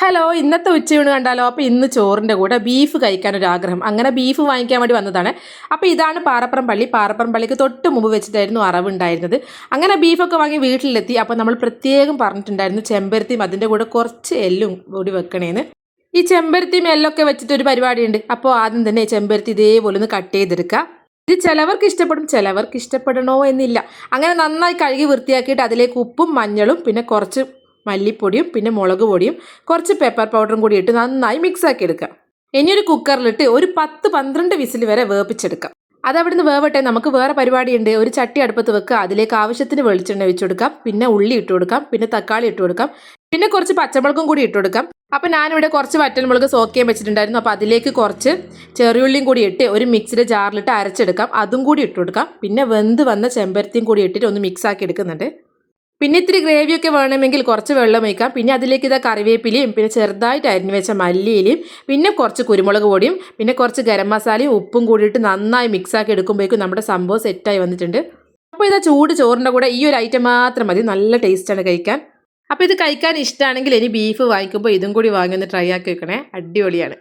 Hello, ഇന്നത്തെ ഉച്ചയൂണ് കണ്ടാലോ? അപ്പോൾ ഇന്ന് ചോറിൻ്റെ കൂടെ ബീഫ് കഴിക്കാനൊരാഗ്രഹം. അങ്ങനെ ബീഫ് വാങ്ങിക്കാൻ വേണ്ടി വന്നതാണ്. അപ്പോൾ ഇതാണ് പാറപ്പുറം പള്ളി. പാറപ്പുറം പള്ളിക്ക് തൊട്ട് മുമ്പ് വെച്ചിട്ടായിരുന്നു അറവുണ്ടായിരുന്നത്. അങ്ങനെ ബീഫൊക്കെ വാങ്ങി വീട്ടിലെത്തി. അപ്പോൾ നമ്മൾ പ്രത്യേകം പറഞ്ഞിട്ടുണ്ടായിരുന്നു ചെമ്പരത്തിയും അതിൻ്റെ കൂടെ കുറച്ച് എല്ലും കൂടി വെക്കണേന്ന്. ഈ ചെമ്പരത്തിയും എല്ലൊക്കെ വെച്ചിട്ട് ഒരു പരിപാടിയുണ്ട്. അപ്പോൾ ആദ്യം തന്നെ ചെമ്പരത്തി ഇതേപോലെ ഒന്ന് കട്ട് ചെയ്തെടുക്കുക. ഇത് ചിലവർക്ക് ഇഷ്ടപ്പെടും, ചിലവർക്ക് ഇഷ്ടപ്പെടണോ എന്നില്ല. അങ്ങനെ നന്നായി കഴുകി വൃത്തിയാക്കിയിട്ട് അതിലേക്ക് ഉപ്പും മഞ്ഞളും പിന്നെ കുറച്ച് മല്ലിപ്പൊടിയും പിന്നെ മുളക് പൊടിയും കുറച്ച് പെപ്പർ പൗഡറും കൂടി ഇട്ട് നന്നായി മിക്സ് ആക്കി എടുക്കാം. ഇനി ഒരു കുക്കറിലിട്ട് ഒരു 10-12 വിസിൽ വരെ വേപ്പിച്ചെടുക്കാം. അതവിടുന്ന് വേവട്ടെ. നമുക്ക് വേറെ പരിപാടിയുണ്ട്. ഒരു ചട്ടി അടുപ്പത്ത് വെക്കുക. അതിലേക്ക് ആവശ്യത്തിന് വെളിച്ചെണ്ണ വെച്ച് കൊടുക്കാം. പിന്നെ ഉള്ളി ഇട്ട് കൊടുക്കാം. പിന്നെ തക്കാളി ഇട്ട് കൊടുക്കാം. പിന്നെ കുറച്ച് പച്ചമുളകും കൂടി ഇട്ട് കൊടുക്കാം. അപ്പോൾ ഞാനിവിടെ കുറച്ച് വറ്റൽമുളക് സോക്ക് ചെയ്യാൻ വെച്ചിട്ടുണ്ടായിരുന്നു. അപ്പോൾ അതിലേക്ക് കുറച്ച് ചെറിയുള്ളിയും കൂടി ഇട്ട് ഒരു മിക്സിയുടെ ജാറിലിട്ട് അരച്ചെടുക്കാം. അതും കൂടി ഇട്ട് കൊടുക്കാം. പിന്നെ വെന്ത് വന്ന ചെമ്പരത്തിയും കൂടി ഇട്ടിട്ട് ഒന്ന് മിക്സ് ആക്കി എടുക്കുന്നുണ്ട്. പിന്നെ ഇത്തിരി ഗ്രേവിയൊക്കെ വേണമെങ്കിൽ കുറച്ച് വെള്ളം ഒഴിക്കാം. പിന്നെ അതിലേക്ക് ഇതാ കറിവേപ്പിലയും പിന്നെ ചെറുതായിട്ട് അരിഞ്ഞു വെച്ച മല്ലിയിലയും പിന്നെ കുറച്ച് കുരുമുളക് പൊടിയും പിന്നെ കുറച്ച് ഗരം മസാലയും ഉപ്പും കൂടിയിട്ട് നന്നായി മിക്സാക്കി എടുക്കുമ്പോഴേക്കും നമ്മുടെ സംഭവം സെറ്റായി വന്നിട്ടുണ്ട്. അപ്പോൾ ഇതാ ചൂട് ചോറിൻ്റെ കൂടെ ഈ ഒരു ഐറ്റം മാത്രം മതി. നല്ല ടേസ്റ്റാണ് കഴിക്കാൻ. അപ്പോൾ ഇത് കഴിക്കാൻ ഇഷ്ടമാണെങ്കിൽ ഇനി ബീഫ് വാങ്ങിക്കുമ്പോൾ ഇതും കൂടി വാങ്ങി ഒന്ന് ട്രൈ ആക്കി വെക്കണേ. അടിപൊളിയാണ്.